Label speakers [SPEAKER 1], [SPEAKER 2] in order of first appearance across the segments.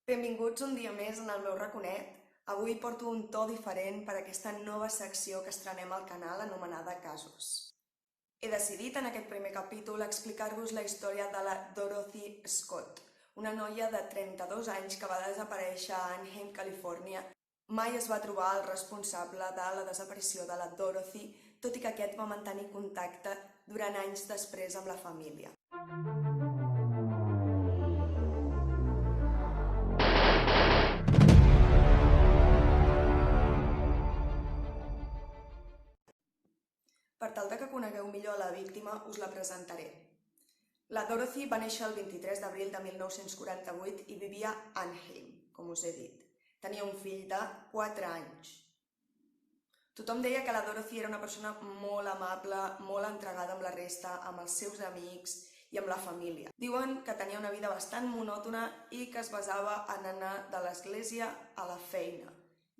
[SPEAKER 1] Benvinguts un dia més en el meu raconet. Avui porto un to diferent per a aquesta nova secció que estrenem al canal anomenada Casos. He decidit en aquest primer capítol explicar-vos la història de la Dorothy Scott, una noia de 32 anys que va desaparèixer a Anaheim, Califòrnia. Mai es va trobar el responsable de la desaparició de la Dorothy, tot i que aquest va mantenir contacte durant anys després amb la família. Per tal que conegueu millor la víctima, us la presentaré. La Dorothy va néixer el 23 d'abril de 1948 i vivia a Anaheim, com us he dit. Tenia un fill de 4 anys. Tothom deia que la Dorothy era una persona molt amable, molt entregada amb la resta, amb els seus amics i amb la família. Diuen que tenia una vida bastant monòtona i que es basava en anar de l'església a la feina,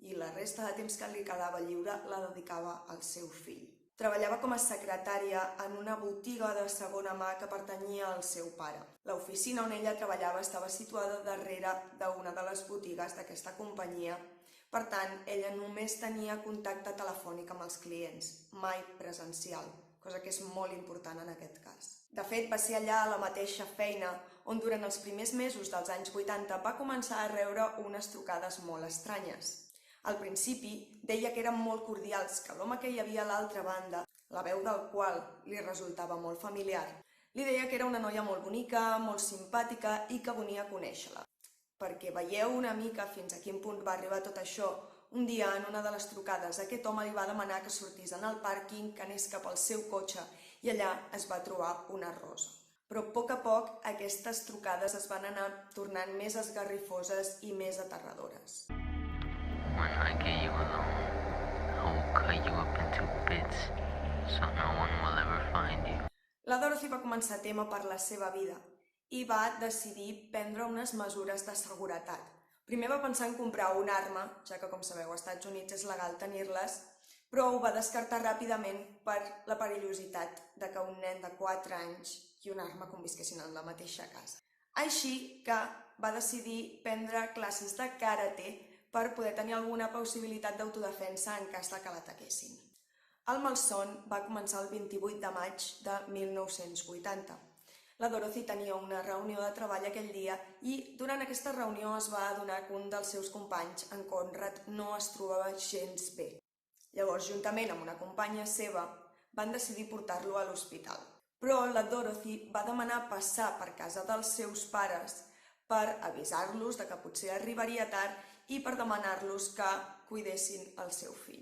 [SPEAKER 1] i la resta de temps que li quedava lliure la dedicava al seu fill. Treballava com a secretària en una botiga de segona mà que pertanyia al seu pare. L'oficina on ella treballava estava situada darrere d'una de les botigues d'aquesta companyia. Per tant, ella només tenia contacte telefònic amb els clients, mai presencial, cosa que és molt important en aquest cas. De fet, va ser allà a la mateixa feina on durant els primers mesos dels anys 80 va començar a rebre unes trucades molt estranyes. Al principi deia que eren molt cordials, que l'home que hi havia a l'altra banda, la veu del qual li resultava molt familiar, li deia que era una noia molt bonica, molt simpàtica i que volia conèixer-la. Perquè veieu una mica fins a quin punt va arribar tot això, un dia en una de les trucades aquest home li va demanar que sortís en el pàrquing, que anés cap al seu cotxe i allà es va trobar una rosa. Però a poc aquestes trucades es van anar tornant més esgarrifoses i més aterradores.
[SPEAKER 2] When I get you alone, I will cut you up into bits so no one will ever find you.
[SPEAKER 1] La Dorothy va començar a témer per la seva vida i va decidir prendre unes mesures de seguretat. Primer va pensar en comprar una arma, ja que, com sabeu, als Estats Units és legal tenir-les, però ho va descartar ràpidament per la perillositat de que un nen de 4 anys i una arma convisquessin en la mateixa casa. Així que va decidir prendre classes de karate per poder tenir alguna possibilitat d'autodefensa en cas que l'ataquessin. El malson va començar el 28 de maig de 1980. La Dorothy tenia una reunió de treball aquell dia i durant aquesta reunió es va adonar que un dels seus companys, en Conrad, no es trobava gens bé. Llavors, juntament amb una companya seva, van decidir portar-lo a l'hospital. Però la Dorothy va demanar passar per casa dels seus pares per avisar-los que potser arribaria tard i per demanar-los que cuidessin el seu fill.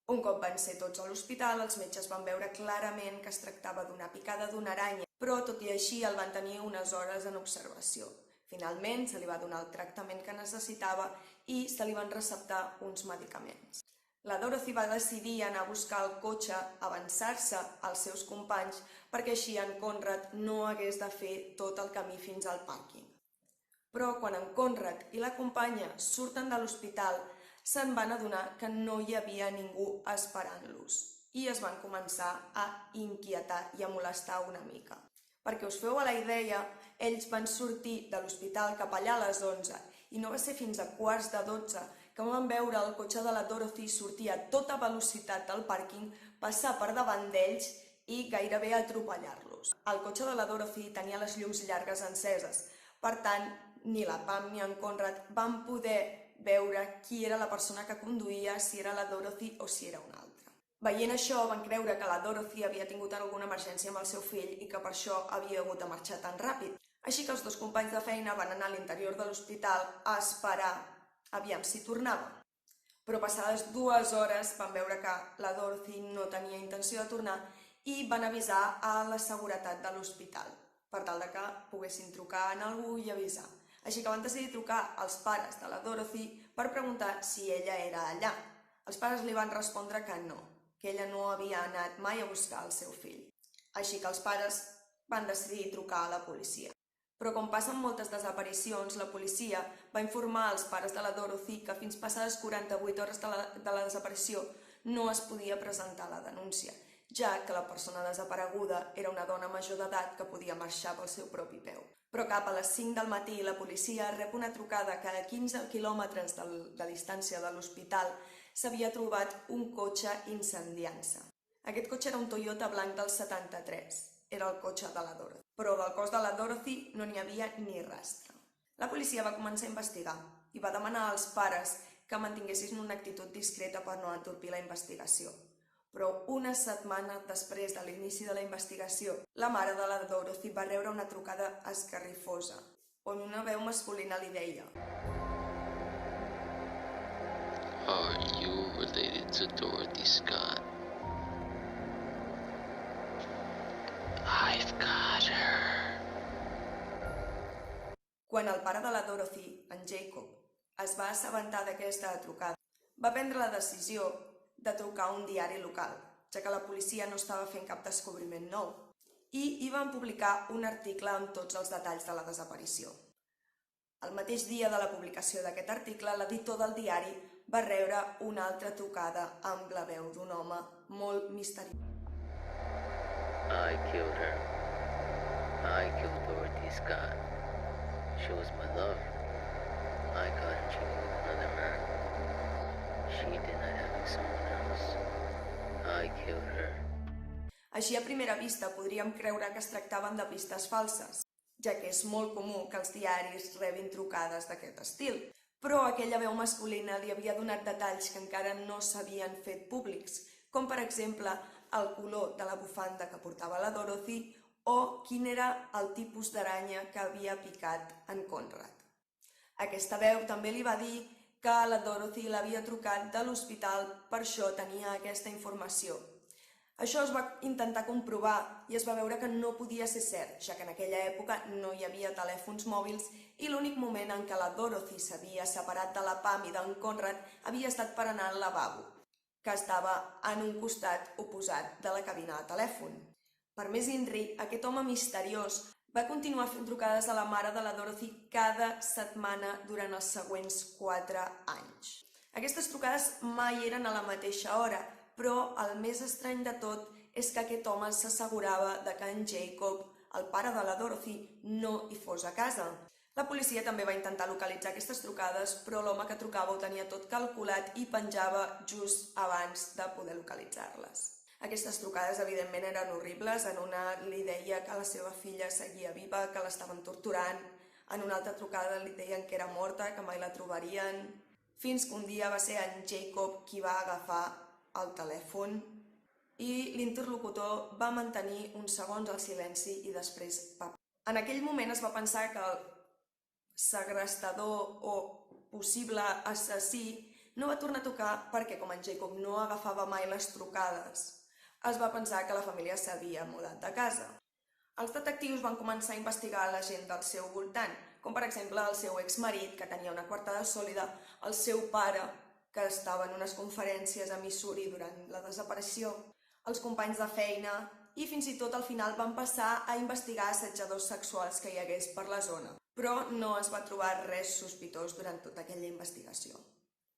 [SPEAKER 1] Un cop van ser tots a l'hospital, els metges van veure clarament que es tractava d'una picada d'una aranya, però tot i així el van tenir unes hores en observació. Finalment se li va donar el tractament que necessitava i se li van receptar uns medicaments. La Dorothy va decidir anar a buscar el cotxe, avançar-se als seus companys, perquè així en Conrad no hagués de fer tot el camí fins al pàrquing. Però quan en Conrad i la companya surten de l'hospital, se'n van adonar que no hi havia ningú esperant-los i es van començar a inquietar i a molestar una mica. Perquè us feu a la idea, ells van sortir de l'hospital cap allà a les 11 i no va ser fins a 11:15 que van veure el cotxe de la Dorothy sortir a tota velocitat del pàrquing, passar per davant d'ells i gairebé atropellar-los. El cotxe de la Dorothy tenia les llums llargues enceses, per tant, ni la Pam ni en Conrad van poder veure qui era la persona que conduïa, si era la Dorothy o si era una altra. Veient això, van creure que la Dorothy havia tingut alguna emergència amb el seu fill i que per això havia hagut de marxar tan ràpid. Així que els dos companys de feina van anar a l'interior de l'hospital a esperar aviam si tornava. Però passades 2 hores van veure que la Dorothy no tenia intenció de tornar i van avisar a la seguretat de l'hospital per tal que poguessin trucar a algú i avisar. Així que van decidir trucar als pares de la Dorothy per preguntar si ella era allà. Els pares li van respondre que no, que ella no havia anat mai a buscar el seu fill. Així que els pares van decidir trucar a la policia. Però com passa amb moltes desaparicions, la policia va informar als pares de la Dorothy que fins passades 48 hores de la desaparició no es podia presentar la denúncia, ja que la persona desapareguda era una dona major d'edat que podia marxar pel seu propi peu. Però cap a les 5 del matí la policia rep una trucada que a 15 quilòmetres de distància de l'hospital s'havia trobat un cotxe incendiant-se. Aquest cotxe era un Toyota blanc del 73, era el cotxe de la Dorothy, però del cos de la Dorothy no n'hi havia ni rastre. La policia va començar a investigar i va demanar als pares que mantinguessin una actitud discreta per no entorpir la investigació. Però una setmana després de l'inici de la investigació, la mare de la Dorothy va rebre una trucada esgarrifosa, on una veu masculina li deia:
[SPEAKER 2] Are you related to Dorothy Scott? I've got her.
[SPEAKER 1] Quan el pare de la Dorothy, en Jacob, es va assabentar d'aquesta trucada, va prendre la decisió de trucar a un diari local, ja que la policia no estava fent cap descobriment nou, i hi van publicar un article amb tots els detalls de la desaparició. El mateix dia de la publicació d'aquest article, l'editor del diari va rebre una altra trucada amb la veu d'un home molt misteriós.
[SPEAKER 2] I killed her. I killed Dorothy Scott. She was my love. I caught her cheating with another man. She denied having someone else. I killed her.
[SPEAKER 1] Així, a primera vista, podríem creure que es tractaven de pistes falses, ja que és molt comú que els diaris rebin trucades d'aquest estil. Però aquella veu masculina li havia donat detalls que encara no s'havien fet públics, com per exemple el color de la bufanda que portava la Dorothy o quin era el tipus d'aranya que havia picat en Conrad. Aquesta veu també li va dir que la Dorothy l'havia trucat de l'hospital, per això tenia aquesta informació. Això es va intentar comprovar i es va veure que no podia ser cert, ja que en aquella època no hi havia telèfons mòbils i l'únic moment en què la Dorothy s'havia separat de la Pam i d'en Conrad havia estat per anar al lavabo, que estava en un costat oposat de la cabina de telèfon. Per més inri, aquest home misteriós va continuar fent trucades a la mare de la Dorothy cada setmana durant els següents 4 anys. Aquestes trucades mai eren a la mateixa hora, però el més estrany de tot és que aquest home s'assegurava que en Jacob, el pare de la Dorothy, no hi fos a casa. La policia també va intentar localitzar aquestes trucades, però l'home que trucava ho tenia tot calculat i penjava just abans de poder localitzar-les. Aquestes trucades, evidentment, eren horribles. En una li deia que la seva filla seguia viva, que l'estaven torturant. En una altra trucada li deien que era morta, que mai la trobarien. Fins que un dia va ser en Jacob qui va agafar el telèfon i l'interlocutor va mantenir uns segons el silenci i després va... En aquell moment es va pensar que el segrestador o possible assassí no va tornar a trucar perquè, com en Jacob no agafava mai les trucades, es va pensar que la família s'havia mudat de casa. Els detectius van començar a investigar la gent del seu voltant, com per exemple el seu exmarit, que tenia una coartada sòlida, el seu pare, que estava en unes conferències a Missouri durant la desaparició, els companys de feina i fins i tot al final van passar a investigar assetjadors sexuals que hi hagués per la zona. Però no es va trobar res sospitós durant tota aquella investigació.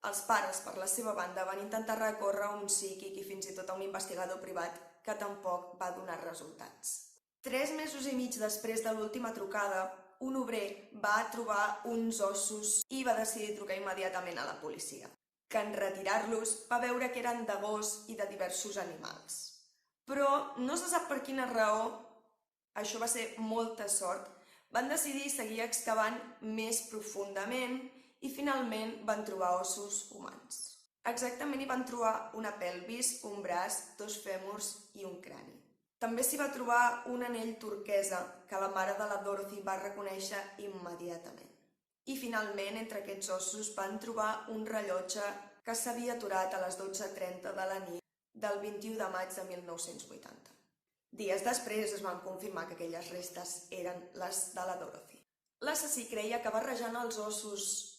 [SPEAKER 1] Els pares, per la seva banda, van intentar recórrer a un psíquic i fins i tot a un investigador privat que tampoc va donar resultats. 3 mesos i mig després de l'última trucada, un obrer va trobar uns ossos i va decidir trucar immediatament a la policia, que en retirar-los va veure que eren de gos i de diversos animals. Però no se sap per quina raó, això va ser molta sort, van decidir seguir excavant més profundament i finalment van trobar ossos humans. Exactament hi van trobar una pelvis, un braç, 2 fèmurs i un crani. També s'hi va trobar un anell turquesa que la mare de la Dorothy va reconèixer immediatament. I finalment, entre aquests ossos, van trobar un rellotge que s'havia aturat a les 12:30 de la nit del 21 de maig de 1980. Dies després es van confirmar que aquelles restes eren les de la Dorothy. L'assassí creia que barrejant els ossos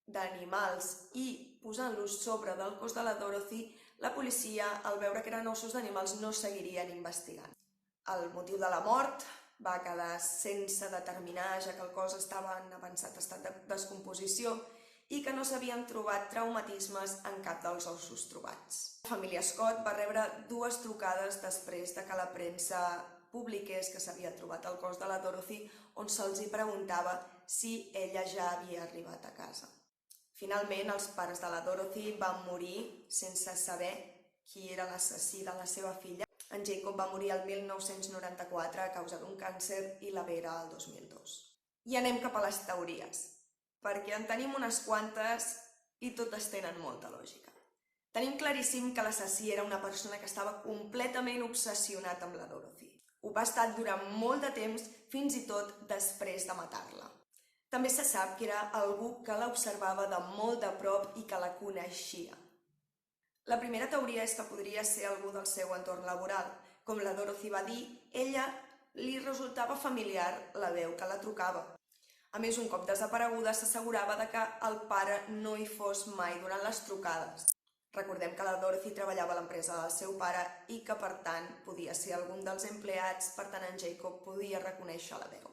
[SPEAKER 1] d'animals i posant-los sobre del cos de la Dorothy, la policia, al veure que eren ossos d'animals, no seguirien investigant. El motiu de la mort va quedar sense determinar, ja que el cos estava en avançat estat de descomposició i que no s'havien trobat traumatismes en cap dels ossos trobats. La família Scott va rebre 2 trucades després de que la premsa publiqués que s'havia trobat el cos de la Dorothy, on se'ls preguntava si ella ja havia arribat a casa. Finalment, els pares de la Dorothy van morir sense saber qui era l'assassí de la seva filla. En Jacob va morir el 1994 a causa d'un càncer i la Vera el 2002. I anem cap a les teories, perquè en tenim unes quantes i totes tenen molta lògica. Tenim claríssim que l'assassí era una persona que estava completament obsessionat amb la Dorothy. Ho va estar durant molt de temps, fins i tot després de matar-la. També se sap que era algú que l'observava de molt de prop i que la coneixia. La primera teoria és que podria ser algú del seu entorn laboral. Com la Dorothy va dir, ella li resultava familiar la veu que la trucava. A més, un cop desapareguda, s'assegurava que el pare no hi fos mai durant les trucades. Recordem que la Dorothy treballava a l'empresa del seu pare i que, per tant, podia ser algun dels empleats, per tant, en Jacob podia reconèixer la veu.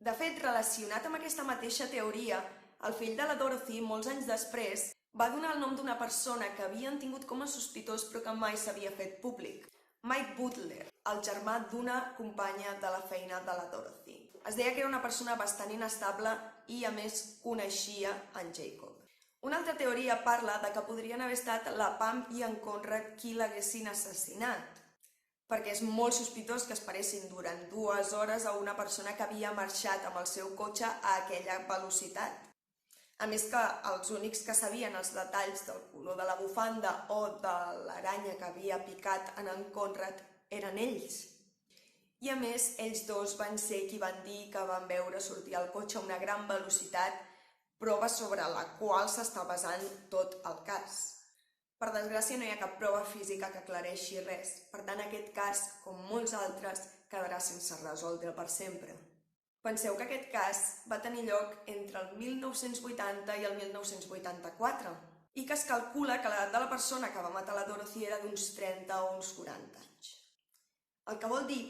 [SPEAKER 1] De fet, relacionat amb aquesta mateixa teoria, el fill de la Dorothy, molts anys després, va donar el nom d'una persona que havien tingut com a sospitós però que mai s'havia fet públic. Mike Butler, el germà d'una companya de la feina de la Dorothy. Es deia que era una persona bastant inestable i, a més, coneixia en Jacob. Una altra teoria parla de que podrien haver estat la Pam i en Conrad qui l'haguessin assassinat, perquè és molt sospitós que esperessin durant 2 hores a una persona que havia marxat amb el seu cotxe a aquella velocitat. A més que els únics que sabien els detalls del color de la bufanda o de l'aranya que havia picat en Conrad eren ells. I a més, ells dos van ser qui van dir que van veure sortir el cotxe a una gran velocitat, prova sobre la qual s'està basant tot el cas. Per desgràcia, no hi ha cap prova física que aclareixi res. Per tant, aquest cas, com molts altres, quedarà sense resoldre per sempre. Penseu que aquest cas va tenir lloc entre el 1980 i el 1984 i que es calcula que l'edat de la persona que va matar la Dorothy era d'uns 30 o uns 40 anys. El que vol dir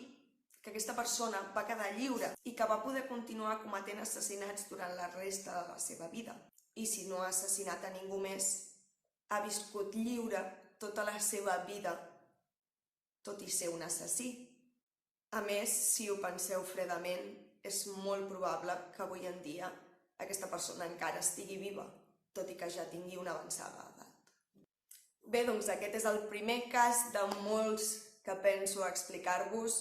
[SPEAKER 1] que aquesta persona va quedar lliure i que va poder continuar cometent assassinats durant la resta de la seva vida. I si no ha assassinat a ningú més, ha viscut lliure tota la seva vida, tot i ser un assassí. A més, si ho penseu fredament, és molt probable que avui en dia aquesta persona encara estigui viva, tot i que ja tingui una avançada edat. Bé, doncs aquest és el primer cas de molts que penso explicar-vos.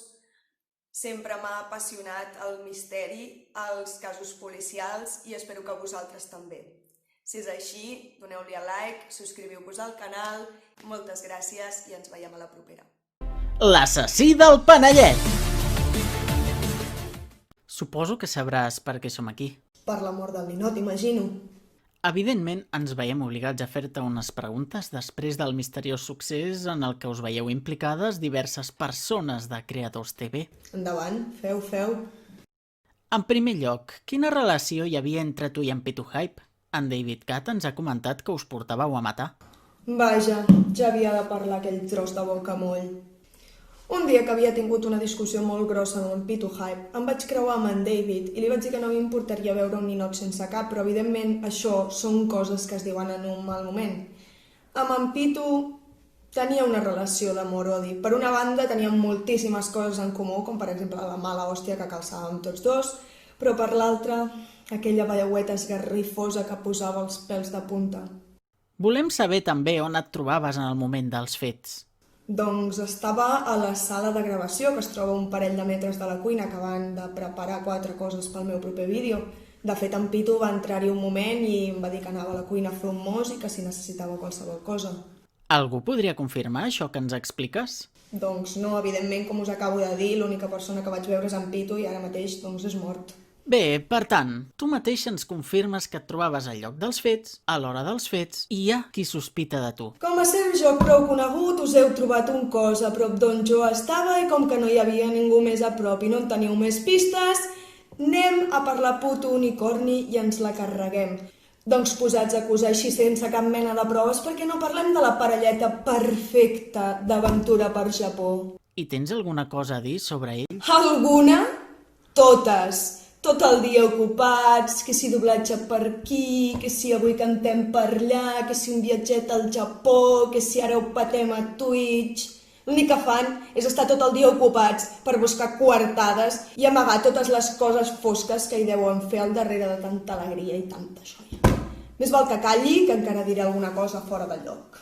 [SPEAKER 1] Sempre m'ha apassionat el misteri, els casos policials i espero que vosaltres també. Si és així, doneu-li a like, subscriviu-vos al canal, moltes gràcies i ens veiem a la propera.
[SPEAKER 3] L'assassí del panellet! Suposo que sabràs per què som aquí.
[SPEAKER 1] Per la mort del ninot, imagino.
[SPEAKER 3] Evidentment, ens veiem obligats a fer-te unes preguntes després del misteriós succés en el que us veieu implicades diverses persones de Creadors TV.
[SPEAKER 1] Endavant, feu.
[SPEAKER 3] En primer lloc, quina relació hi havia entre tu i en Pitu Hype? En David Cat ens ha comentat que us portàveu a matar.
[SPEAKER 1] Vaja, ja havia de parlar aquell tros de boca moll. Un dia que havia tingut una discussió molt grossa amb en Pitu Hype, em vaig creuar amb en David i li vaig dir que no m'importaria veure un ninot sense cap, però evidentment això són coses que es diuen en un mal moment. Amb en Pitu tenia una relació d'amor-odi. Per una banda teníem moltíssimes coses en comú, com per exemple la mala hòstia que calçàvem tots dos, però per l'altra, aquella vellaueta esgarrifosa que posava els pèls de punta.
[SPEAKER 3] Volem saber també on et trobaves en el moment dels fets.
[SPEAKER 1] Doncs estava a la sala de gravació, que es troba a un parell de metres de la cuina, acabant de preparar 4 coses pel meu proper vídeo. De fet, en Pitu va entrar-hi un moment i em va dir que anava a la cuina a fer un mos i que si necessitava qualsevol cosa.
[SPEAKER 3] Algú podria confirmar això que ens expliques?
[SPEAKER 1] Doncs no, evidentment, com us acabo de dir, l'única persona que vaig veure és en Pitu i ara mateix doncs és mort.
[SPEAKER 3] Bé, per tant, tu mateix ens confirmes que et trobaves al lloc dels fets, a l'hora dels fets, i hi ha qui sospita de tu.
[SPEAKER 1] Com a ser joc prou conegut, us heu trobat un cos a prop d'on jo estava i com que no hi havia ningú més a prop i no en teniu més pistes, anem a per la puta unicorni i ens la carreguem. Doncs posats a acusar així sense cap mena de proves perquè no parlem de la parelleta perfecta d'aventura per Japó.
[SPEAKER 3] I tens alguna cosa a dir sobre ell?
[SPEAKER 1] Alguna? Totes.
[SPEAKER 4] tot el dia ocupats, que si doblatge per aquí, que si avui cantem per allà, que si un viatget al Japó, que si ara ho patem a Twitch... L'únic que fan és estar tot el dia ocupats per buscar coartades i amagar totes les coses fosques que hi deuen fer al darrere de tanta alegria i tanta joia. Més val que calli, que encara diré alguna cosa fora de lloc.